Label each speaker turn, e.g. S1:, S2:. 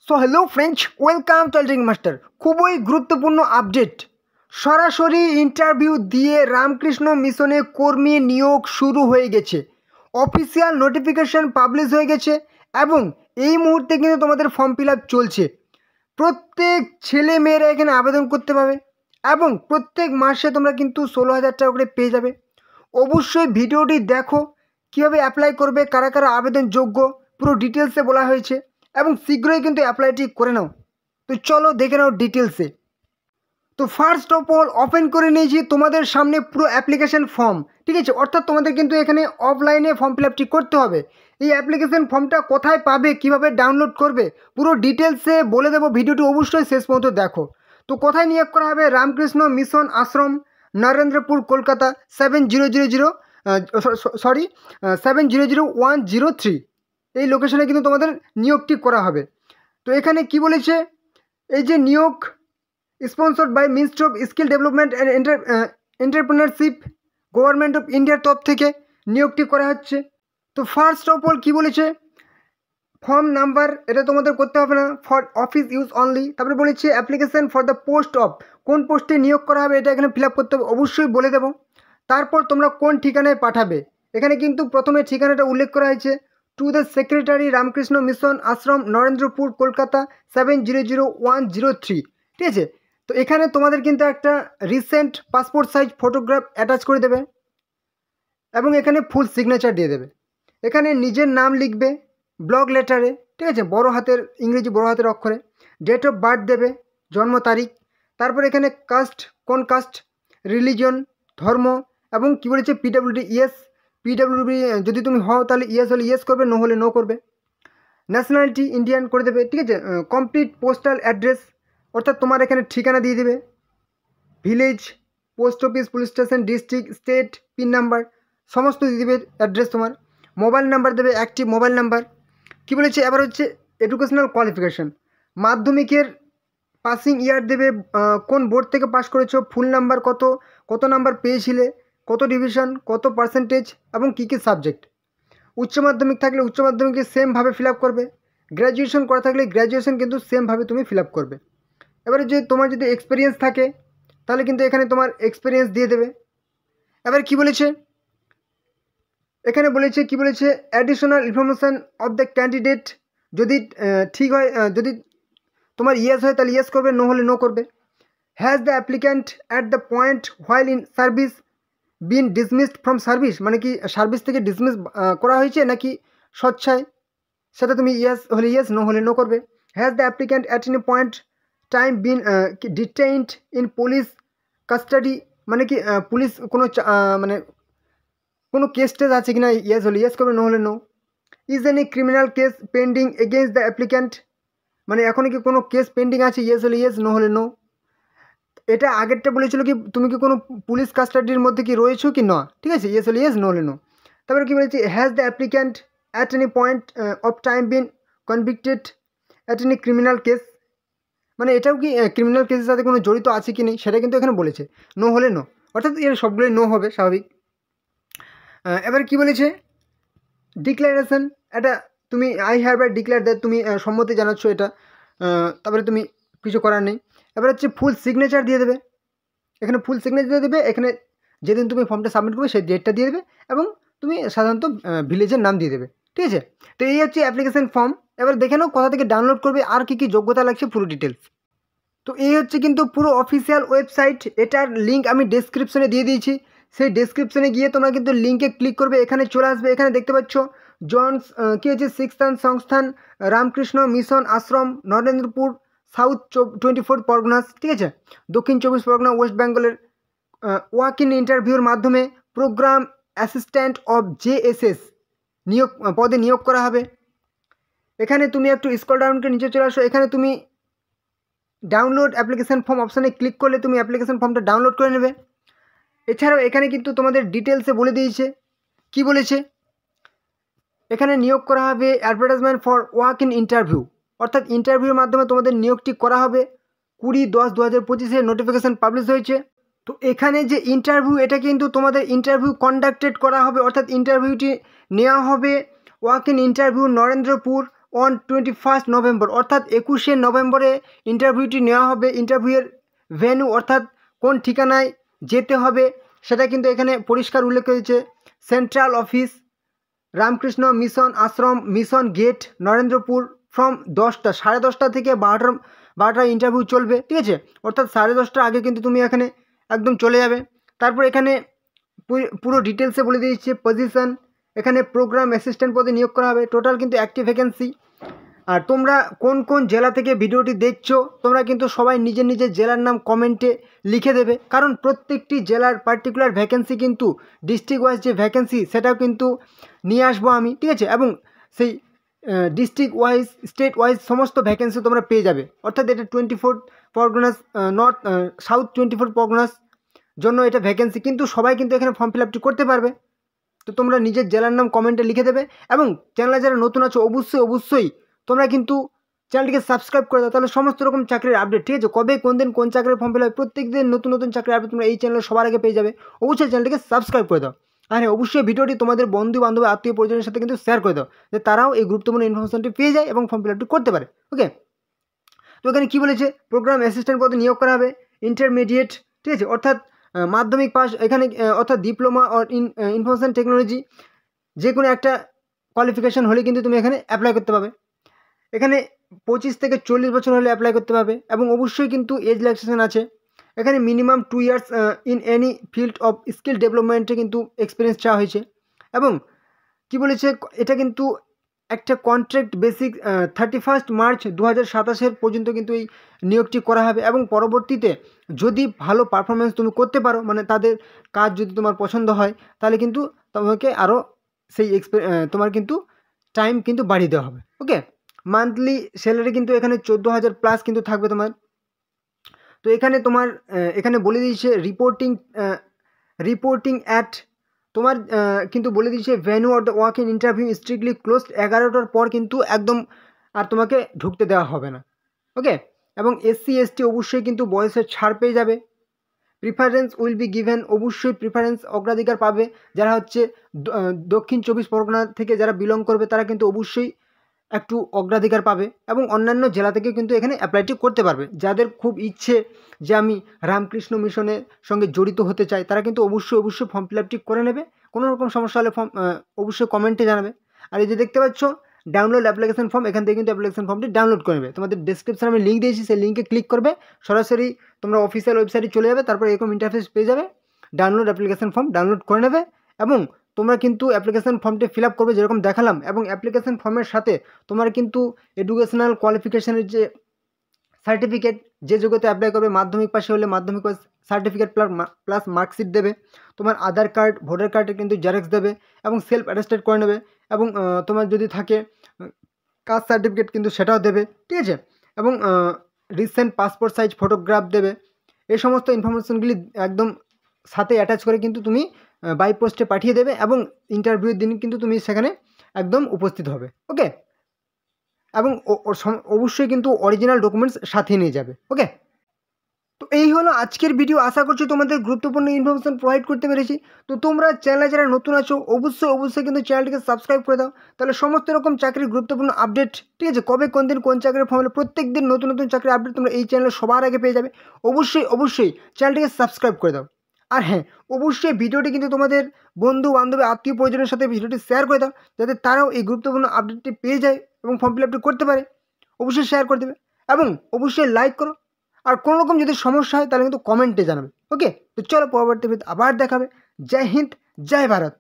S1: So hello friends, welcome to এলটিং master. খুবই গুরুত্বপূর্ণ আপডেট। সরাসরি ইন্টারভিউ দিয়ে রামকৃষ্ণ মিশনে কর্মী নিয়োগ শুরু হয়ে গেছে। অফিসিয়াল নোটিফিকেশন পাবলিশ হয়ে গেছে এবং এই মুহূর্তে কিন্তু তোমাদের ফর্ম ফিল আপ চলছে। প্রত্যেক ছেলে মেয়েরা এখানে আবেদন করতে পারবে এবং প্রত্যেক মাসে তোমরা কিন্তু 16,000 টাকা করে পেয়ে যাবে। অবশ্যই ভিডিওটি দেখো, কীভাবে অ্যাপ্লাই করবে, কারা কারা আবেদন যোগ্য, পুরো ডিটেলসে বলা হয়েছে এবং শীঘ্রই কিন্তু অ্যাপ্লাইটি করে নাও। তো চলো দেখে নাও ডিটেলসে। তো ফার্স্ট অফ অল ওপেন করে নিয়েছি তোমাদের সামনে পুরো অ্যাপ্লিকেশন ফর্ম, ঠিক আছে। অর্থাৎ তোমাদের কিন্তু এখানে অফলাইনে ফর্ম ফিল আপটি করতে হবে। এই অ্যাপ্লিকেশন ফর্মটা কোথায় পাবে, কিভাবে ডাউনলোড করবে, পুরো ডিটেলসে বলে দেবো। ভিডিওটি অবশ্যই শেষ পর্যন্ত দেখো। তো কোথায় নিয়োগ করা হবে? রামকৃষ্ণ মিশন আশ্রম, নরেন্দ্রপুর, কলকাতা 700103 এই লোকেশনে কিন্তু তোমাদের নিয়োগটি করা হবে। তো এখানে কি বলেছে, এই যে নিয়োগ sponsored by ministry of skill development and entrepreneurship, government of ইন্ডিয়ার তরফ থেকে নিয়োগটি করা হচ্ছে। তো ফার্স্ট অফ অল কী বলেছে, ফর্ম নাম্বার এটা তোমাদের করতে হবে না, ফর অফিস ইউজ অনলি। তারপরে বলেছে application for the post of, কোন পোস্টে নিয়োগ করা হবে এটা এখানে ফিল আপ করতে হবে, অবশ্যই বলে দেবো। তারপর তোমরা কোন ঠিকানায় পাঠাবে, এখানে কিন্তু প্রথমে ঠিকানাটা উল্লেখ করা হয়েছে, to the secretary Ramakrishna Mission Ashram, Narendrapur, Kolkata 700103, ঠিক আছে। তো এখানে তোমাদের কিন্তু একটা recent passport size photograph attach করে দেবে এবং এখানে ফুল সিগনেচার দিয়ে দেবে। এখানে নিজের নাম লিখবে ব্লক লেটারে, ঠিক আছে, বড় হাতের ইংরেজি বড় হাতের অক্ষরে। ডেট অফ বার্থ দেবে, জন্ম তারিখ। তারপর এখানে কাস্ট, কোন কাস্ট, রিলিজন, ধর্ম এবং কী বলেছে পিডাব্লিউডি ইয়েস, পিডাব্লিউডি যদি তুমি হও তাহলে ইয়েস হলে ইয়েস করবে, নো হলে নো করবে। ন্যাশনালিটি ইন্ডিয়ান করে দেবে, ঠিক আছে। কমপ্লিট পোস্টাল অ্যাড্রেস, অর্থাৎ তোমার এখানে ঠিকানা দিয়ে দেবে, village, post office, police station, district, state, pin number সমস্ত দিয়ে দেবে অ্যাড্রেস তোমার। মোবাইল নাম্বার দেবে, অ্যাক্টিভ মোবাইল নাম্বার। কী বলেছে এবার হচ্ছে এডুকেশনাল কোয়ালিফিকেশান, মাধ্যমিকের পাসিং ইয়ার দেবে, কোন বোর্ড থেকে পাস করেছো, ফুল নাম্বার কত, কত নাম্বার পেয়েছিলে, কত ডিভিশন, কত পার্সেন্টেজ এবং কী কী সাবজেক্ট। উচ্চ মাধ্যমিক থাকলে উচ্চ মাধ্যমিকে সেমভাবে ফিল আপ করবে। গ্র্যাজুয়েশন করা থাকলে গ্র্যাজুয়েশন কিন্তু সেমভাবে তুমি ফিল আপ করবে। এবারে যে তোমার যদি এক্সপিরিয়েন্স থাকে তাহলে কিন্তু এখানে তোমার এক্সপিরিয়েন্স দিয়ে দেবে। এবার কি বলেছে, এখানে বলেছে কি বলেছে, additional information of the candidate, যদি ঠিক হয়, যদি তোমার ইয়েস হয় তাহলে ইয়েস করবে, নো হলে নো করবে। Has the applicant at the point while in service been dismissed from service, মানে কি সার্ভিস থেকে ডিসমিস করা হয়েছে নাকি স্বচ্ছায়, সেটা তুমি ইয়েস হলে ইয়েস, নো হলে নো করবে। Has the applicant at any point time been detained in police custody, মানে কি পুলিশ কোনো মানে কোনো কেস টেস আছে কি না, ইয়েস হলে ইয়েস করবে, নো হলে no. Is any criminal case pending against the applicant, মানে এখন কি কোনো কেস পেন্ডিং আছে, ইয়েস হলে ইয়েস, নো হলে নো। এটা আগেরটা বলেছিল কি তুমি কি কোনো পুলিশ কাস্টাডির মধ্যে কি রয়েছো কি না, ঠিক আছে, ইয়েস হলে ইয়েস, নো হলে নো। তারপরে কী বলেছি, has the applicant at any point of time bin convicted at any criminal case, মানে এটাও কি ক্রিমিনাল কেসের সাথে কোনো জড়িত আছে কি নেই সেটা কিন্তু এখানে বলেছে, নো হলে নো, অর্থাৎ এর সবগুলোই নো হবে স্বাভাবিক। এবার কি বলেছে, ডিক্লারেশন, এটা তুমি I have by declare that, তুমি সম্মতি জানাচ্ছ এটা, তারপরে তুমি কিছু করার নেই। এবার হচ্ছে ফুল সিগনেচার দিয়ে দেবে, এখানে ফুল সিগনেচার দিয়ে দেবে, এখানে যেদিন তুমি ফর্মটা সাবমিট করবে সেই ডেটটা দিয়ে দেবে এবং তুমি সাধারণত ভিলেজের নাম দিয়ে দেবে, ঠিক আছে। তো এই হচ্ছে অ্যাপ্লিকেশন ফর্ম। এবার দেখে নাও কোথা থেকে ডাউনলোড করবে আর কী কী যোগ্যতা লাগছে, পুরো ডিটেলস। তো এই হচ্ছে কিন্তু পুরো অফিসিয়াল ওয়েবসাইট, এটার লিঙ্ক আমি ডেসক্রিপশনে দিয়ে দিয়েছি। সেই ডেসক্রিপশনে গিয়ে তোমরা কিন্তু লিঙ্কে ক্লিক করবে, এখানে চলে আসবে। এখানে দেখতে পাচ্ছ জনস কী হচ্ছে শিক্ষান সংস্থান রামকৃষ্ণ মিশন আশ্রম, নরেন্দ্রপুর, সাউথ 24 পরগনাস, ঠিক আছে, দক্ষিণ 24 পরগনা, ওয়েস্ট বেঙ্গলের। ওয়াক ইন ইন্টারভিউর মাধ্যমে প্রোগ্রাম অ্যাসিস্ট্যান্ট অফ JSS নিয়োগ পদে নিয়োগ করা হবে। এখানে তুমি একটু স্ক্রল ডাউন করে নিচে চলে আসো, এখানে তুমি ডাউনলোড অ্যাপ্লিকেশান ফর্ম অপশানে ক্লিক করলে তুমি অ্যাপ্লিকেশান ফর্মটা ডাউনলোড করে নেবে। এছাড়াও এখানে কিন্তু তোমাদের ডিটেলসে বলে দিয়েছে, কি বলেছে, এখানে নিয়োগ করা হবে advertisement for walk in interview, অর্থাৎ ইন্টারভিউর মাধ্যমে তোমাদের নিয়োগটি করা হবে। 20/10/2025 নোটিফিকেশান পাবলিশ হয়েছে। তো এখানে যে ইন্টারভিউ, এটা কিন্তু তোমাদের ইন্টারভিউ কন্ডাক্টেড করা হবে, অর্থাৎ ইন্টারভিউটি নেওয়া হবে walk in interview Narendrapur on 21 November, অর্থাৎ 21শে নভেম্বরে ইন্টারভিউটি নেওয়া হবে। ইন্টারভিউয়ের ভেন্যু অর্থাৎ কোন ঠিকানায় যেতে হবে সেটা কিন্তু এখানে পরিষ্কার উল্লেখ হয়েছে। Central office, Ramakrishna Mission Ashram, Mission Gate, Narendrapur, from 10টা, 10:30 থেকে 12টা ইন্টারভিউ চলবে, ঠিক আছে। অর্থাৎ 10:30টার আগে কিন্তু তুমি এখানে একদম চলে যাবে। তারপর এখানে পুরো ডিটেলসে বলে দিয়েছে পজিশন। এখানে প্রোগ্রাম অ্যাসিস্ট্যান্ট পদে নিয়োগ করা হবে। টোটাল কিন্তু 1টি ভ্যাকেন্সি। আর তোমরা কোন কোন জেলা থেকে ভিডিওটি দেখছো তোমরা কিন্তু সবাই নিজের নিজের জেলার নাম কমেন্টে লিখে দেবে, কারণ প্রত্যেকটি জেলার পার্টিকুলার ভ্যাকেন্সি কিন্তু ডিস্ট্রিক্ট ওয়াইজ যে ভ্যাকেন্সি সেটাও কিন্তু নিয়ে আসবো আমি, ঠিক আছে। এবং সেই ডিস্ট্রিক্ট ওয়াইজ, স্টেট ওয়াইজ সমস্ত ভ্যাকেন্সি তোমরা পেয়ে যাবে। অর্থাৎ এটা 24 পরগনাস, নর্থ সাউথ 24 পরগনাস জন্য এটা ভ্যাকেন্সি, কিন্তু সবাই কিন্তু এখানে ফর্ম ফিল আপটি করতে পারবে। তো তোমরা নিজের জেলার নাম কমেন্টে লিখে দেবে। এবং চ্যানেলে যারা নতুন আছো অবশ্যই তোমরা কিন্তু চ্যানেলটিকে সাবস্ক্রাইব করে দাও, তাহলে সমস্ত রকম চাকরির আপডেট, ঠিক আছে, কবে কোন দিন কোন চাকরির ফর্ম ফিল হবে প্রত্যেক দিন নতুন চাকরির আপডেট তোমরা এই চ্যানেলে সবার আগে পেয়ে যাবে। অবশ্যই চ্যানেলটিকে সাবস্ক্রাইব করে দাও। আর হ্যাঁ, অবশ্যই ভিডিওটি তোমাদের বন্ধু বান্ধব আত্মীয় পরিজনের সাথে কিন্তু শেয়ার করে দাও, যে তারাও এই গুরুত্বপূর্ণ ইনফরমেশনটি পেয়ে যায় এবং ফর্ম ফিল আপটি করতে পারে। ওকে, তো এখানে কী বলেছে, প্রোগ্রাম অ্যাসিস্ট্যান্ট পদে নিয়োগ করা হবে। ইন্টারমিডিয়েট, ঠিক আছে, অর্থাৎ মাধ্যমিক পাস, এখানে অর্থাৎ ডিপ্লোমা অর ইনফরমেশন টেকনোলজি যে কোনো একটা কোয়ালিফিকেশান হলে কিন্তু তুমি এখানে অ্যাপ্লাই করতে পারবে। এখানে 25 থেকে 40 বছর হলে অ্যাপ্লাই করতে পারবে। এবং অবশ্যই কিন্তু এজ রিল্যাক্সেশন আছে। এখানে minimum 2 years in any field of skill ডেভেলপমেন্টে কিন্তু এক্সপিরিয়েন্স চাওয়া হয়েছে। এবং কি বলেছে, এটা কিন্তু একটা কন্ট্রাক্ট বেসিক 31 মার্চ 2027 পর্যন্ত কিন্তু এই নিয়োগটি করা হবে। এবং পরবর্তীতে যদি ভালো পারফরমেন্স তুমি করতে পারো, মানে তাদের কাজ যদি তোমার পছন্দ হয়, তাহলে কিন্তু তোমাকে আরও সেই তোমার কিন্তু টাইম কিন্তু বাড়িয়ে দেওয়া হবে। ওকে, মান্থলি স্যালারি কিন্তু এখানে 14,000 প্লাস কিন্তু থাকবে তোমার। তো এখানে তোমার এখানে বলে দিয়েছে রিপোর্টিং অ্যাট তোমার কিন্তু বলে দিয়েছে venue or the walk in interview strictly closed, 11টার পর কিন্তু একদম আর তোমাকে ঢুকতে দেওয়া হবে না। ওকে, এবং SC ST অবশ্যই কিন্তু বয়সের ছাড় পেয়ে যাবে। প্রিফারেন্স উইল বি গিভেন, অবশ্যই প্রিফারেন্স অগ্রাধিকার পাবে। যারা হচ্ছে দক্ষিণ 24 পরগনা থেকে যারা বিলং করবে তারা কিন্তু অবশ্যই একটু অগ্রাধিকার পাবে। এবং অন্যান্য জেলা থেকে কিন্তু এখানে অ্যাপ্লাইটি করতে পারবে। যাদের খুব ইচ্ছে যে আমি রামকৃষ্ণ মিশনের সঙ্গে জড়িত হতে চাই, তারা কিন্তু অবশ্যই ফর্ম ফিল আপটি করে নেবে। কোনো রকম সমস্যা হলে অবশ্যই কমেন্টে জানাবে। আর এই যে দেখতে পাচ্ছ ডাউনলোড অ্যাপ্লিকেশন ফর্ম, এখান থেকে কিন্তু অ্যাপ্লিকেশন ফর্মটি ডাউনলোড করে নেবে। তোমাদের ডেসক্রিপশনে আমি লিঙ্ক দিয়েছি, সেই লিঙ্কে ক্লিক করবে, সরাসরি তোমরা অফিসিয়াল ওয়েবসাইটে চলে যাবে। তারপর এরকম ইন্টারফেস পেয়ে যাবে, ডাউনলোড অ্যাপ্লিকেশন ফর্ম ডাউনলোড করে নেবে। এবং তোমরা কিন্তু অ্যাপ্লিকেশন ফর্মটি ফিল আপ করবে যেরকম দেখালাম। এবং অ্যাপ্লিকেশন ফর্মের সাথে তোমার কিন্তু এডুকেশনাল কোয়ালিফিকেশানের যে সার্টিফিকেট, যে যোগ্যতা অ্যাপ্লাই করবে, মাধ্যমিক পাশে হলে মাধ্যমিক পাস সার্টিফিকেট প্লাস মার্কশিট দেবে। তোমার আধার কার্ড, ভোটার কার্ডের কিন্তু জেরক্স দেবে এবং সেলফ অ্যাটেস্টেড করে নেবে। এবং তোমার যদি থাকে কাস্ট সার্টিফিকেট কিন্তু সেটাও দেবে, ঠিক আছে। এবং রিসেন্ট পাসপোর্ট সাইজ ফটোগ্রাফ দেবে। এই সমস্ত ইনফরমেশনগুলি একদম সাথে অ্যাটাচ করে কিন্তু তুমি বাই পোস্টে পাঠিয়ে দেবে। এবং ইন্টারভিউর দিন কিন্তু তুমি সেখানে একদম উপস্থিত হবে। ওকে, এবং অবশ্যই কিন্তু অরিজিনাল ডকুমেন্টস সাথে নিয়ে যাবে। ওকে, তো এই হলো আজকের ভিডিও। আশা করছি তোমাদের গুরুত্বপূর্ণ ইনফরমেশন প্রোভাইড করতে পেরেছি। তো তোমরা চ্যানেলে যারা নতুন আছো অবশ্যই কিন্তু চ্যানেলটিকে সাবস্ক্রাইব করে দাও, তাহলে সমস্ত রকম চাকরির গুরুত্বপূর্ণ আপডেট, ঠিক আছে, কবে কোন দিন কোন চাকরির ফর্ম হলে প্রত্যেক দিন নতুন চাকরির আপডেট তোমরা এই চ্যানেলে সবার আগে পেয়ে যাবে। অবশ্যই চ্যানেলটিকে সাবস্ক্রাইব করে দাও। আর হ্যাঁ, অবশ্যই ভিডিওটি কিন্তু তোমাদের বন্ধু বান্ধব আত্মীয় পরিজনের সাথে ভিডিওটি শেয়ার করে দাও, যাতে তারাও এই গুরুত্বপূর্ণ আপডেটটি পেয়ে যায় এবং ফর্ম ফিল আপটি করতে পারে। অবশ্যই শেয়ার করে দেবে এবং অবশ্যই লাইক করো। আর কোনো রকম যদি সমস্যা হয় তাহলে কিন্তু কমেন্টে জানাবে। ওকে, তো চলো পরবর্তী ভিডিওতে আবার দেখাবে। জয় হিন্দ, জয় ভারত।